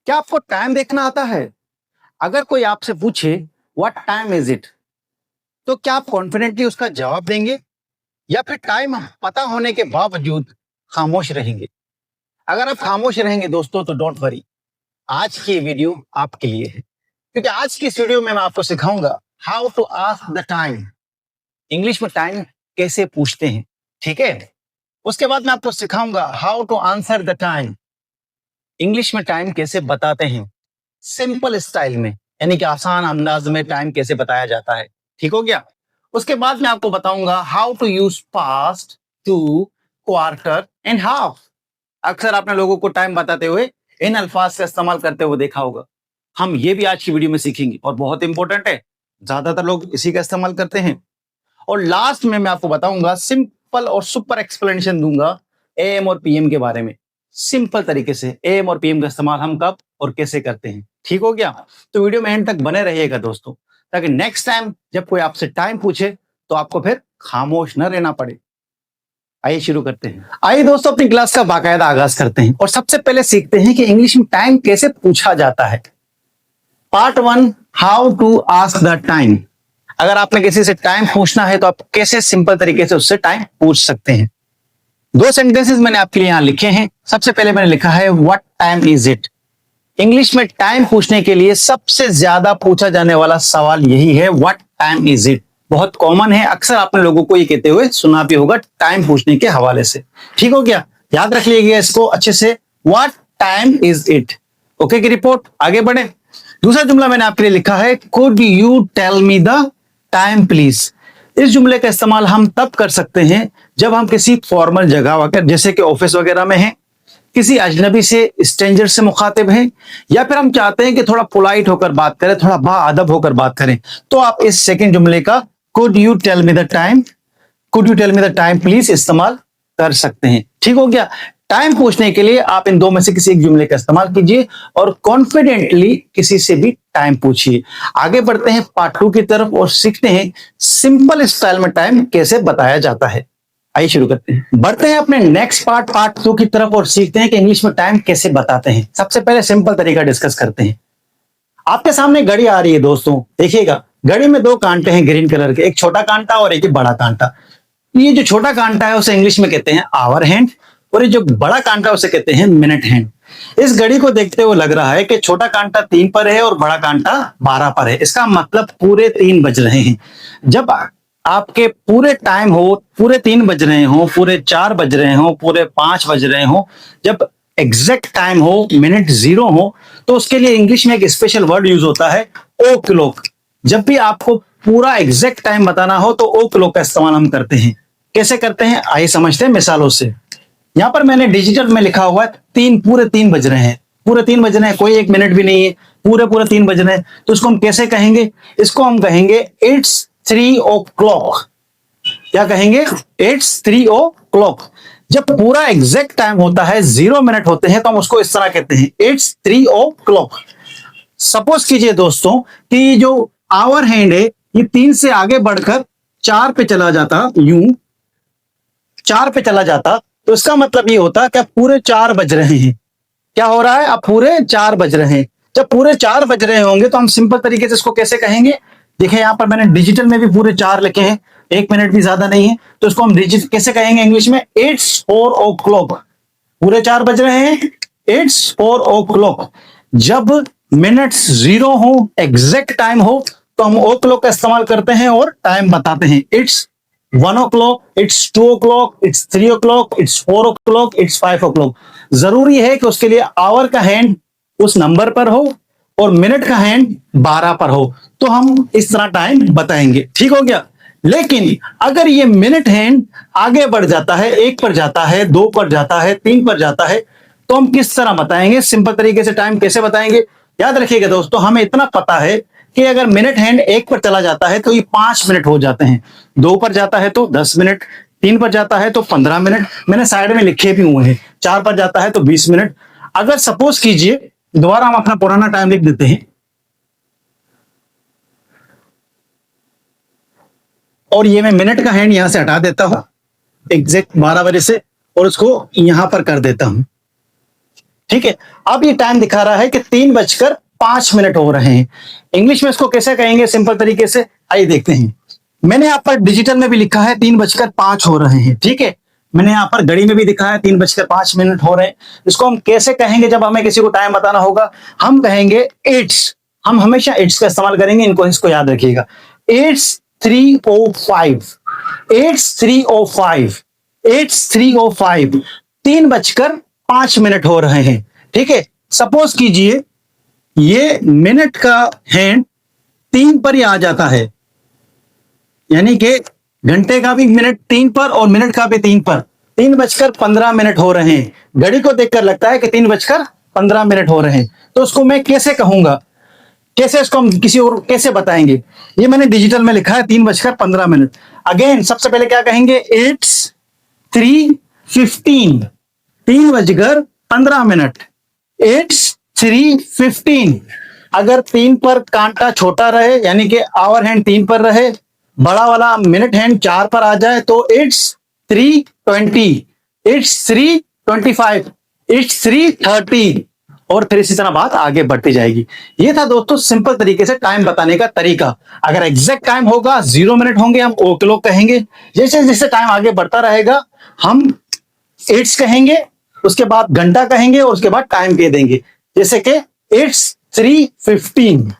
क्या आपको टाइम देखना आता है? अगर कोई आपसे पूछे व्हाट टाइम इज इट, तो क्या आप कॉन्फिडेंटली उसका जवाब देंगे या फिर टाइम पता होने के बावजूद खामोश रहेंगे? अगर आप खामोश रहेंगे दोस्तों तो डोंट वरी, आज की वीडियो आपके लिए है, क्योंकि आज की इस वीडियो में मैं आपको सिखाऊंगा how to ask the time. English में टाइम कैसे पूछते हैं, ठीक है? उसके बाद मैं आपको सिखाऊंगा how to answer the time. English में टाइम कैसे बताते हैं सिंपल स्टाइल में, यानी कि आसान अंदाज में टाइम कैसे बताया जाता है। ठीक हो गया? उसके बाद मैं आपको बताऊंगा how to use past, to, quarter and half. अक्सर आपने लोगों को टाइम बताते हुए इन अल्फाज का इस्तेमाल करते हुए देखा होगा। हम ये भी आज की वीडियो में सीखेंगे और बहुत इंपॉर्टेंट है, ज्यादातर लोग इसी का इस्तेमाल करते हैं। और लास्ट में मैं आपको बताऊंगा, सिंपल और सुपर एक्सप्लेनेशन दूंगा एएम और पीएम के बारे में। सिंपल तरीके से एएम और पीएम का इस्तेमाल हम कब और कैसे करते हैं। ठीक हो गया? तो वीडियो में एंड तक बने रहिएगा दोस्तों, ताकि नेक्स्ट टाइम जब कोई आपसे टाइम पूछे तो आपको फिर खामोश न रहना पड़े। आइए शुरू करते हैं। आइए दोस्तों अपनी क्लास का बाकायदा आगाज करते हैं और सबसे पहले सीखते हैं कि इंग्लिश में टाइम कैसे पूछा जाता है। Part 1, how to ask the time. अगर आपने किसी से टाइम पूछना है तो आप कैसे सिंपल तरीके से उससे टाइम पूछ सकते हैं। दो सेंटेंसेस मैंने आपके लिए यहां लिखे हैं। सबसे पहले मैंने लिखा है what time is it. English में टाइम पूछने के लिए सबसे ज्यादा पूछा जाने वाला सवाल यही है, व्हाट टाइम इज इट। बहुत कॉमन है, अक्सर आपने लोगों को ये कहते हुए सुना भी होगा टाइम पूछने के हवाले से। ठीक हो गया? याद रख लीजिएगा इसको अच्छे से, what time is it. Okay की रिपोर्ट, आगे बढ़े। दूसरा जुमला मैंने आपके लिए लिखा है, could you tell me the time please. इस जुमले का इस्तेमाल हम तब कर सकते हैं जब हम किसी फॉर्मल जगह वगैरह जैसे कि ऑफिस वगैरह में हैं, किसी अजनबी से, स्ट्रेंजर से मुखातिब हैं, या फिर हम चाहते हैं कि थोड़ा पोलाइट होकर बात करें, थोड़ा बाअदब होकर बात करें, तो आप इस सेकंड जुमले का could you tell me the time, could you tell me the time please इस्तेमाल कर सकते हैं। ठीक हो गया? टाइम पूछने के लिए आप इन दो में से किसी एक जुमले का इस्तेमाल कीजिए और कॉन्फिडेंटली किसी से भी टाइम पूछिए। आगे बढ़ते हैं पार्ट 2 की तरफ और सीखते हैं सिंपल स्टाइल में टाइम कैसे बताया जाता है। आइए शुरू करते हैं। बढ़ते हैं अपने नेक्स्ट पार्ट 2 की तरफ और सीखते हैं कि इंग्लिश में टाइम कैसे बताते हैं। सबसे पहले सिंपल तरीका डिस्कस करते हैं। आपके सामने घड़ी आ रही है दोस्तों, देखिएगा घड़ी में दो कांटे हैं ग्रीन कलर के, एक छोटा कांटा और एक बड़ा कांटा। ये जो छोटा कांटा है उसे इंग्लिश में कहते हैं आवर हैंड और ये जो बड़ा कांटा उसे कहते हैं मिनट हैंड। इस घड़ी को देखते हुए लग रहा है कि छोटा कांटा 3 पर है और बड़ा कांटा 12 पर है। इसका मतलब पूरे 3 बज रहे हैं। जब आपके पूरे टाइम हो, पूरे 3 बज रहे हो, पूरे 4 बज रहे हो, पूरे 5 बज रहे हो, जब एग्जैक्ट टाइम हो, मिनट जीरो हो, तो उसके लिए इंग्लिश में एक स्पेशल वर्ड यूज होता है, ओ क्लॉक। जब भी आपको पूरा एग्जैक्ट टाइम बताना हो तो ओ क्लॉक का इस्तेमाल हम करते हैं। कैसे करते हैं आइए समझते हैं मिसालों से। यहां पर मैंने डिजिटल में लिखा हुआ है पूरे 3 बज रहे हैं, पूरे 3 बज रहे हैं, कोई 1 मिनट भी नहीं है, पूरे पूरे 3 बज रहे हैं। तो इसको हम कैसे कहेंगे? इसको हम कहेंगे इट्स 3 ओ क्लॉक। क्या कहेंगे? It's 3 o'clock. जब पूरा एग्जैक्ट टाइम होता है, 0 मिनट होते हैं, तो हम उसको इस तरह कहते हैं, इट्स 3 ओ क्लॉक। सपोज कीजिए दोस्तों कि जो आवर हैंड है ये 3 से आगे बढ़कर 4 पे चला जाता, यूं 4 पे चला जाता, तो इसका मतलब ये होता कि अब पूरे 4 बज रहे हैं। क्या हो रहा है? अब पूरे 4 बज रहे हैं। जब पूरे 4 बज रहे होंगे तो हम सिंपल तरीके से इसको कैसे कहेंगे? देखिए यहां पर मैंने डिजिटल में भी पूरे 4 लिखे हैं, 1 मिनट भी ज्यादा नहीं है, तो इसको हम डिजिटल कैसे कहेंगे इंग्लिश में? It's 4 o'clock. पूरे 4 बज रहे हैं, इट्स 4 ओ क्लॉक। जब मिनट्स जीरो हो, एग्जैक्ट टाइम हो, तो हम ओ क्लॉक का इस्तेमाल करते हैं और टाइम बताते हैं। It's 1 o'clock, it's 2 o'clock, it's 3 o'clock, it's 4 o'clock, it's 5 o'clock. जरूरी है कि उसके लिए आवर का हैंड उस नंबर पर हो और मिनट का हैंड 12 पर हो, तो हम इस तरह टाइम बताएंगे। ठीक हो गया? लेकिन अगर ये मिनट हैंड आगे बढ़ जाता है, 1 पर जाता है, 2 पर जाता है, 3 पर जाता है, तो हम किस तरह बताएंगे? सिंपल तरीके से टाइम कैसे बताएंगे? याद रखिएगा दोस्तों, हमें इतना पता है कि अगर मिनट हैंड 1 पर चला जाता है तो ये 5 मिनट हो जाते हैं, 2 पर जाता है तो 10 मिनट, 3 पर जाता है तो 15 मिनट, मैंने साइड में लिखे भी हुए हैं, 4 पर जाता है तो 20 मिनट। अगर सपोज कीजिए, दोबारा हम अपना पुराना टाइम लिख देते हैं और ये मैं मिनट का हैंड यहां से हटा देता हूं एग्जैक्ट 12 बजे से और उसको यहां पर कर देता हूं। ठीक है, अब ये टाइम दिखा रहा है कि 3:05 हो रहे हैं। इंग्लिश में इसको कैसे कहेंगे सिंपल तरीके से, आइए देखते हैं। मैंने यहाँ पर डिजिटल में भी लिखा है 3:05 हो रहे हैं, ठीक है। मैंने यहाँ पर घड़ी में भी दिखा है 3:05 हो रहे हैं। इसको हम कैसे कहेंगे जब हमें किसी को टाइम बताना होगा? हम कहेंगे इट्स। हम हमेशा इट्स का इस्तेमाल करेंगे, इसको याद रखिएगा। इट्स 3:05, इट्स 3:05, इट्स 3:05, 3:05 हो रहे हैं, ठीक है। सपोज कीजिए ये मिनट का हैंड 3 पर ही आ जाता है, यानी कि घंटे का भी मिनट 3 पर और मिनट का भी 3 पर। 3:15 हो रहे हैं। घड़ी को देखकर लगता है कि 3:15 हो रहे हैं, तो उसको मैं कैसे कहूंगा? कैसे इसको हम किसी और कैसे बताएंगे? ये मैंने डिजिटल में लिखा है 3:15। अगेन सबसे पहले क्या कहेंगे? इट्स 3:15, 3:15। इट्स 3:15। अगर 3 पर कांटा छोटा रहे, यानी कि आवर हैंड 3 पर रहे, बड़ा वाला मिनट हैंड 4 पर आ जाए, तो इट्स 3:20, इट्स 3:25, इट्स 3:30, और फिर इसी तरह बात आगे बढ़ती जाएगी। ये था दोस्तों सिंपल तरीके से टाइम बताने का तरीका। अगर एग्जैक्ट टाइम होगा 0 मिनट होंगे, हम ओ क्लॉक कहेंगे। जैसे जैसे टाइम आगे बढ़ता रहेगा हम इट्स कहेंगे, उसके बाद घंटा कहेंगे और उसके बाद टाइम कह देंगे, जैसे कि इट्स 3:15।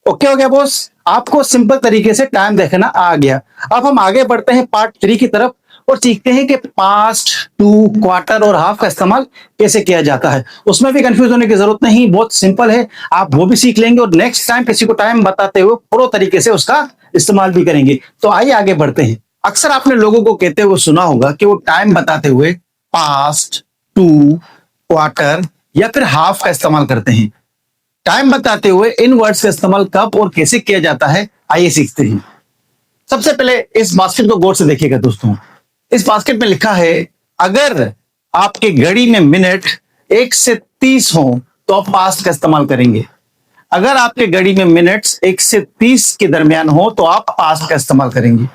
ओके हो गया बॉस? आपको सिंपल तरीके से टाइम देखना आ गया। अब हम आगे बढ़ते हैं पार्ट 3 की तरफ और सीखते हैं कि पास्ट, टू, क्वार्टर और हाफ का इस्तेमाल कैसे किया जाता है। उसमें भी कंफ्यूज होने की जरूरत नहीं, बहुत सिंपल है। आप वो भी सीख लेंगे और नेक्स्ट टाइम किसी को टाइम बताते हुए प्रो तरीके से उसका इस्तेमाल भी करेंगे। तो आइए आगे बढ़ते हैं। अक्सर आपने लोगों को कहते हुए सुना होगा कि वो टाइम बताते हुए पास्ट, टू, क्वार्टर या फिर हाफ का इस्तेमाल करते हैं। टाइम बताते हुए इन वर्ड्स का इस्तेमाल कब और कैसे किया जाता है, आइए सीखते हैं। सबसे पहले इस बास्केट को गौर से देखिएगा दोस्तों। इस बास्केट में लिखा है अगर आपके घड़ी में मिनट 1 से 30 हो तो आप पास्ट का इस्तेमाल करेंगे। अगर आपके घड़ी में मिनट्स 1 से 30 के दरमियान हो तो आप पास्ट का इस्तेमाल करेंगे।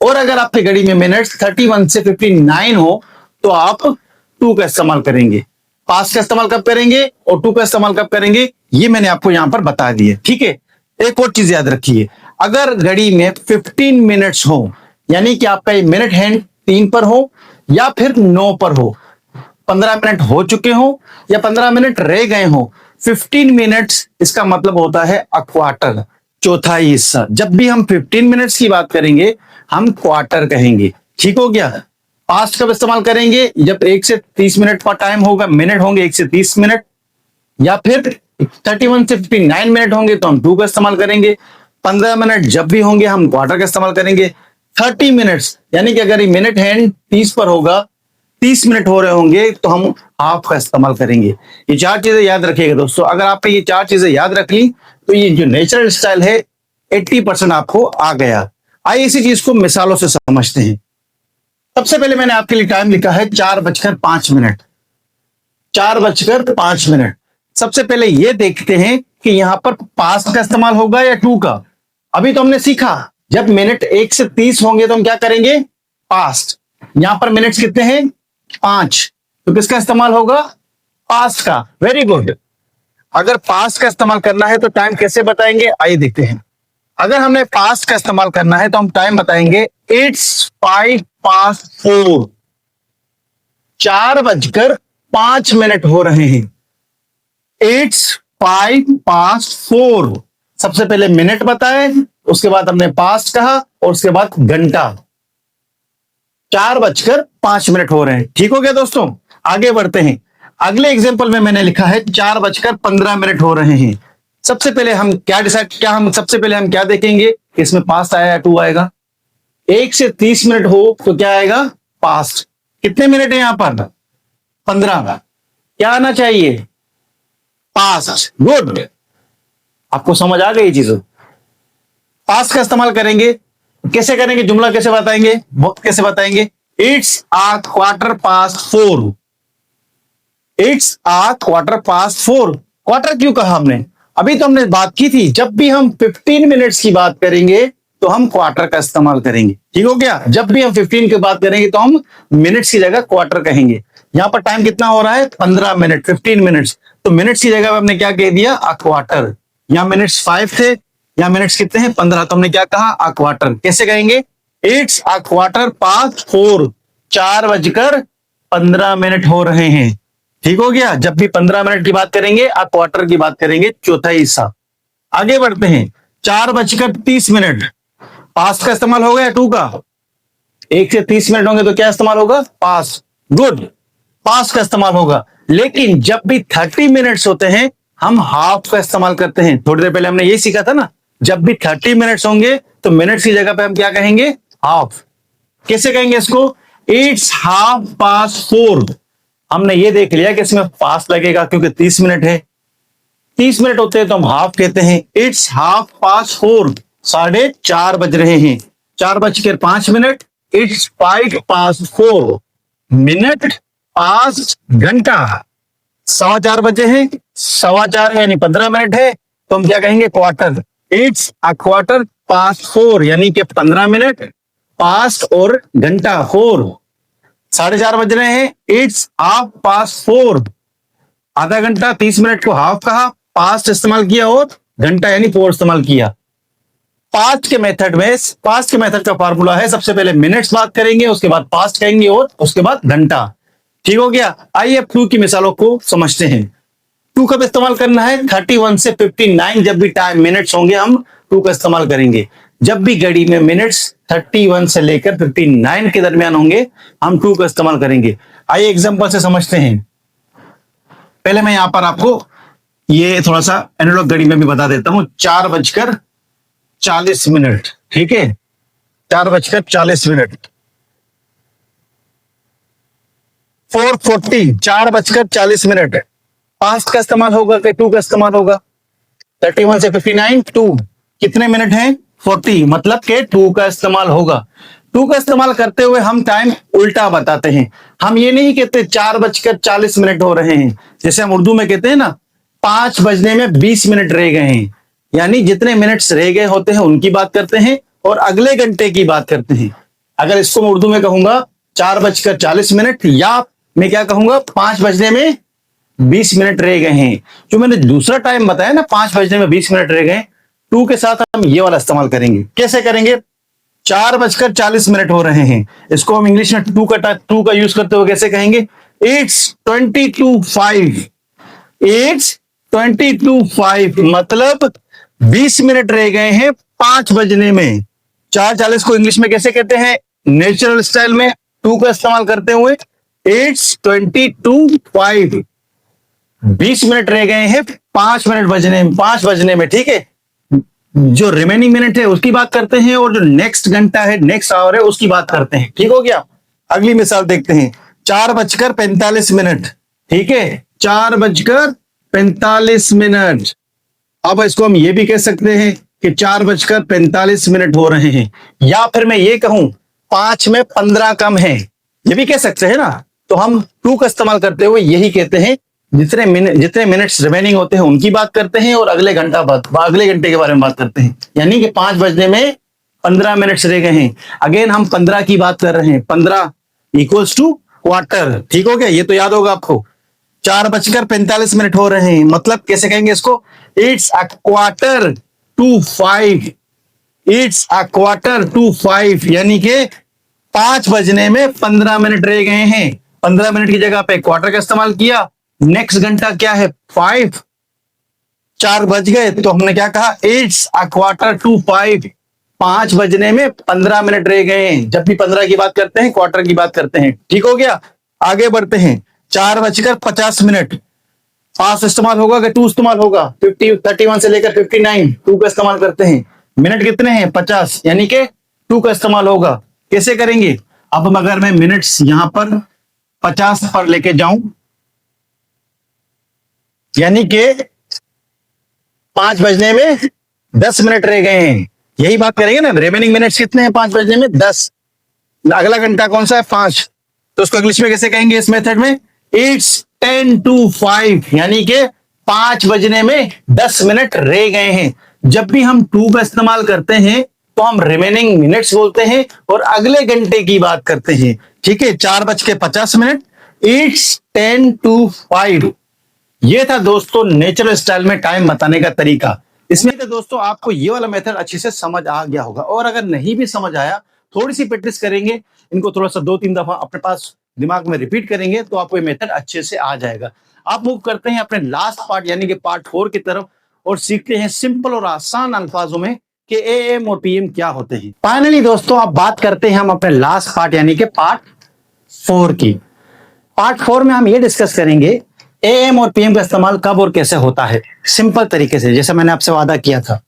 और अगर आपके घड़ी में मिनट्स 31 से 59 हो तो आप टू का इस्तेमाल करेंगे। पास्ट का इस्तेमाल कब करेंगे और टू का इस्तेमाल कब करेंगे, ये मैंने आपको यहां पर बता दिया, ठीक है। एक और चीज याद रखिए, अगर घड़ी में 15 मिनट्स हो, यानी कि आपका मिनट हैंड 3 पर हो या फिर 9 पर हो, 15 मिनट हो चुके हो या 15 मिनट रह गए हो, 15 मिनट्स इसका मतलब होता है अ क्वार्टर, चौथाई हिस्सा। जब भी हम 15 मिनट्स की बात करेंगे हम क्वार्टर कहेंगे, ठीक हो गया। पास्ट कब इस्तेमाल करेंगे? जब 1 से 30 मिनट का टाइम होगा, मिनट होंगे 1 से 30 मिनट, या फिर 31 से 59 मिनट होंगे तो हम टू का इस्तेमाल करेंगे। 15 मिनट जब भी होंगे हम क्वार्टर का इस्तेमाल करेंगे। 30 मिनट्स यानी कि अगर ये मिनट हैंड 30 पर होगा, 30 मिनट हो रहे होंगे तो हम हाफ का इस्तेमाल करेंगे। ये 4 चीजें याद रखिएगा दोस्तों। अगर आपने ये 4 चीजें याद रख ली तो ये जो नेचुरल स्टाइल है 80% आपको आ गया। आइए इसी चीज को मिसालों से समझते हैं। सबसे पहले मैंने आपके लिए टाइम लिखा है 4:05, 4:05। सबसे पहले ये देखते हैं कि यहां पर पास्ट का इस्तेमाल होगा या टू का। अभी तो हमने सीखा जब मिनट 1 से 30 होंगे तो हम क्या करेंगे? पास्ट। यहां पर मिनट्स कितने हैं? 5, तो किसका इस्तेमाल होगा? पास्ट का। Very good. अगर पास्ट का इस्तेमाल करना है तो टाइम कैसे बताएंगे, आइए देखते हैं। अगर हमने पास्ट का इस्तेमाल करना है तो हम टाइम बताएंगे इट्स 5:04, 4:05 हो रहे हैं। इट्स 5:04। सबसे पहले मिनट बताए, उसके बाद हमने पास्ट कहा और उसके बाद घंटा। 4:05 हो रहे हैं, ठीक हो गया दोस्तों। आगे बढ़ते हैं। अगले एग्जांपल में मैंने लिखा है 4:15 हो रहे हैं। सबसे पहले हम सबसे पहले हम क्या देखेंगे, इसमें पास्ट आया या टू आएगा। 1 से 30 मिनट हो तो क्या आएगा? पास्ट। कितने मिनट है यहां पर? 15। क्या आना चाहिए? पास्ट। गुड, आपको समझ आ गई चीज। पास्ट का इस्तेमाल करेंगे, कैसे करेंगे? जुमला कैसे बताएंगे, वक्त कैसे बताएंगे? It's a quarter past 4। It's a quarter past 4। Quarter क्यों कहा हमने? अभी तो हमने बात की थी जब भी हम 15 मिनट्स की बात करेंगे तो हम क्वार्टर का इस्तेमाल करेंगे, ठीक हो गया। जब भी हम 15 की बात करेंगे तो हम मिनट्स की जगह क्वार्टर कहेंगे। यहाँ पर टाइम कितना हो रहा है 15 मिनट, 15 मिनट्स। तो मिनट्स की जगह पे हमने क्या कह दिया अ क्वार्टर। यहाँ मिनट्स 5 थे, यहाँ मिनट्स कितने हैं 15, तो हमने क्या कहा अ क्वार्टर। कैसे कहेंगे इट्स अ क्वार्टर पास्ट 4, 4:15 हो रहे हैं। ठीक हो गया। जब भी 15 मिनट की बात करेंगे अ क्वार्टर की बात करेंगे, चौथा हिस्सा। आगे बढ़ते हैं 4:30, पास्ट का इस्तेमाल हो गया टू का। 1 से 30 मिनट होंगे तो क्या इस्तेमाल होगा पास्ट। गुड, पास्ट का इस्तेमाल होगा। लेकिन जब भी 30 मिनट्स होते हैं हम हाफ का इस्तेमाल करते हैं। थोड़ी देर पहले हमने ये सीखा था ना, जब भी 30 मिनट्स होंगे तो मिनट्स की जगह पे हम क्या कहेंगे हाफ। कैसे कहेंगे इसको इट्स 4:30। हमने ये देख लिया कि इसमें पास्ट लगेगा क्योंकि 30 मिनट है। 30 मिनट होते हैं तो हम हाफ कहते हैं। इट्स 4:30, 4:30 बज रहे हैं। 4:05, इट्स 5:04 मिनट, पास्ट घंटा। 4:15 बजे हैं, 4:15 यानी 15 मिनट है तो हम क्या कहेंगे quarter. It's a quarter past 4 यानी कि 15 मिनट, पास्ट और घंटा 4। 4:30 बज रहे हैं, इट्स 4:30, आधा घंटा 30 मिनट को हाफ कहा, पास्ट इस्तेमाल किया और घंटा यानी 4 इस्तेमाल किया। पास्ट के मेथड में, पास्ट के मेथड का फार्मूला है सबसे पहले मिनट्स बात करेंगे, उसके बाद पास्ट कहेंगे और उसके बाद घंटा। ठीक हो गया। आइए अब टू की मिसालों को समझते हैं। टू कब इस्तेमाल करना है 31 से 59, जब भी टाइम मिनट्स होंगे हम टू का इस्तेमाल करेंगे। जब भी घड़ी में मिनट्स 31 से लेकर 59 के दरमियान होंगे हम टू का इस्तेमाल करेंगे। आइए एग्जांपल से समझते हैं। पहले मैं यहां पर आपको ये थोड़ा सा एनालॉग घड़ी में भी बता देता हूं। 4:40, ठीक है 4:40, 4:40, 4:40। पास्ट का इस्तेमाल होगा कि टू का इस्तेमाल होगा। 31 से 59 टू कितने मिनट हैं 40, मतलब के टू का इस्तेमाल होगा। टू का इस्तेमाल करते हुए हम टाइम उल्टा बताते हैं। हम ये नहीं कहते 4:40 हो रहे हैं, जैसे हम उर्दू में कहते हैं ना 5 बजने में 20 मिनट रह गए हैं, यानी जितने मिनट्स रह गए होते हैं उनकी बात करते हैं और अगले घंटे की बात करते हैं। अगर इसको मैं उर्दू में कहूंगा 4:40, या मैं क्या कहूंगा 5 बजने में 20 मिनट रह गए हैं। जो मैंने दूसरा टाइम बताया ना 5 बजने में 20 मिनट रह गए, टू के साथ हम ये वाला इस्तेमाल करेंगे। कैसे करेंगे 4:40 हो रहे हैं, इसको हम इंग्लिश में टू का यूज करते हुए कैसे कहेंगे इट्स 22:05, इट्स 22:05, मतलब 20 मिनट रह गए हैं 5 बजने में। 4:40 को इंग्लिश में कैसे कहते हैं नेचुरल स्टाइल में टू का इस्तेमाल करते हुए इट्स 22:05, 20 मिनट रह गए हैं 5 बजने में। ठीक है, जो रिमेनिंग मिनट है उसकी बात करते हैं और जो नेक्स्ट घंटा है नेक्स्ट आवर है उसकी बात करते हैं। ठीक हो गया। अगली मिसाल देखते हैं 4:45, ठीक है 4:45। अब इसको हम ये भी कह सकते हैं कि 4:45 हो रहे हैं, या फिर मैं ये कहूं 5 में 15 कम है, ये भी कह सकते हैं ना। तो हम टू का इस्तेमाल करते हुए यही कहते हैं जितने मिनट्स रिमेनिंग होते हैं उनकी बात करते हैं और अगले घंटे के बारे में बात करते हैं। यानी कि 5 बजने में 15 मिनट्स रह गए हैं। अगेन हम 15 की बात कर रहे हैं, 15 इक्वल्स टू क्वार्टर। ठीक हो गया, ये तो याद होगा आपको। 4:45 हो रहे हैं, मतलब कैसे कहेंगे इसको it's a quarter to 5, it's a quarter to 5, यानी कि 5 बजने में 15 मिनट रह गए हैं। 15 मिनट की जगह पे क्वार्टर का इस्तेमाल किया। नेक्स्ट घंटा क्या है 5, 4 बज गए तो हमने क्या कहा इट्स अ क्वार्टर टू 5, 5 बजने में 15 मिनट रह गए हैं। जब भी 15 की बात करते हैं क्वार्टर की बात करते हैं। ठीक हो गया। आगे बढ़ते हैं 4:50, पास इस्तेमाल होगा कि टू इस्तेमाल होगा। 31 से लेकर 59 टू का इस्तेमाल करते हैं। मिनट कितने हैं 50, यानी कि टू का इस्तेमाल होगा। कैसे करेंगे अब अगर मैं मिनट्स यहां पर 50 पर लेके जाऊं, यानी कि 5 बजने में 10 मिनट रह गए हैं, यही बात करेंगे ना। रिमेनिंग मिनट्स कितने हैं 5 बजने में 10, अगला घंटा कौन सा है 5, तो उसको इंग्लिश में कैसे कहेंगे इस मेथड में इट्स 10 to 5, यानी कि 5 बजने में 10 मिनट रह गए हैं। जब भी हम टू का इस्तेमाल करते हैं तो हम रिमेनिंग मिनट्स बोलते हैं और अगले घंटे की बात करते हैं। ठीक है 4:50, इट्स 10 to 5। ये था दोस्तों नेचुरल स्टाइल में टाइम बताने का तरीका। इसमें तो दोस्तों आपको ये वाला मेथड अच्छे से समझ आ गया होगा, और अगर नहीं भी समझ आया, थोड़ी सी प्रैक्टिस करेंगे, इनको थोड़ा सा 2-3 दफा अपने पास दिमाग में रिपीट करेंगे तो आपको ये मेथड अच्छे से आ जाएगा। आप मूव करते हैं अपने लास्ट पार्ट यानी कि पार्ट 4 की तरफ, और सीखते हैं सिंपल और आसान अल्फाजों में कि एएम और पीएम क्या होते हैं। फाइनली दोस्तों अब बात करते हैं हम अपने लास्ट पार्ट यानी कि पार्ट 4 की। पार्ट 4 में हम ये डिस्कस करेंगे एएम और पीएम का इस्तेमाल कब और कैसे होता है, सिंपल तरीके से, जैसे मैंने आपसे वादा किया था।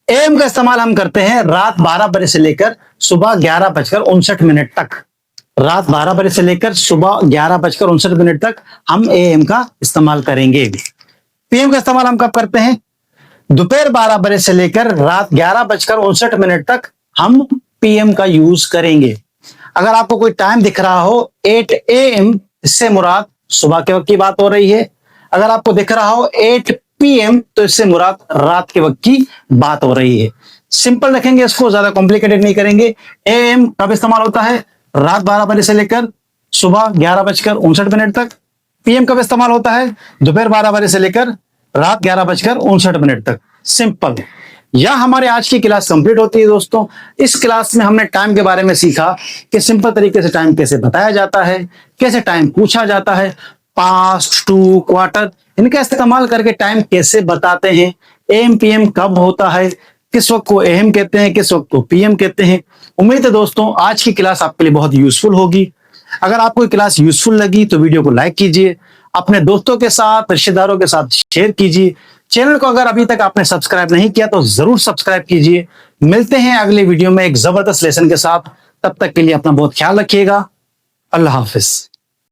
एएम का इस्तेमाल हम करते हैं रात 12 बजे से लेकर सुबह 11:59 तक। रात 12 बजे से लेकर सुबह 11:59 तक हम एएम का इस्तेमाल करेंगे। पीएम का इस्तेमाल हम कब करते हैं? दोपहर 12 बजे से लेकर रात 11:59 तक हम पीएम का यूज करेंगे। अगर आपको कोई टाइम दिख रहा हो 8 AM, इससे मुराद सुबह के वक्त की बात हो रही है। अगर आपको दिख रहा हो 8 PM, तो इससे मुराद रात के वक्त की बात हो रही है। सिंपल रखेंगे इसको, ज्यादा कॉम्प्लिकेटेड नहीं करेंगे। एएम कब इस्तेमाल होता है? रात 12 बजे से लेकर सुबह 11:59 तक। पीएम कब इस्तेमाल होता है? दोपहर 12 बजे से लेकर रात 11:59 तक। सिंपल। यह हमारे आज की क्लास कंप्लीट होती है दोस्तों। इस क्लास में हमने टाइम के बारे में सीखा कि सिंपल तरीके से टाइम कैसे बताया जाता है, कैसे टाइम पूछा जाता है, पास्ट, टू, क्वार्टर, इनका इस्तेमाल करके टाइम कैसे बताते हैं, एम पीएम कब होता है, किस वक्त को एम कहते हैं, किस वक्त को पीएम कहते हैं। उम्मीद है दोस्तों आज की क्लास आपके लिए बहुत यूजफुल होगी। अगर आपको क्लास यूजफुल लगी तो वीडियो को लाइक कीजिए, अपने दोस्तों के साथ, रिश्तेदारों के साथ शेयर कीजिए। चैनल को अगर अभी तक आपने सब्सक्राइब नहीं किया तो जरूर सब्सक्राइब कीजिए। मिलते हैं अगले वीडियो में एक जबरदस्त लेसन के साथ। तब तक के लिए अपना बहुत ख्याल रखिएगा। अल्लाह हाफिज।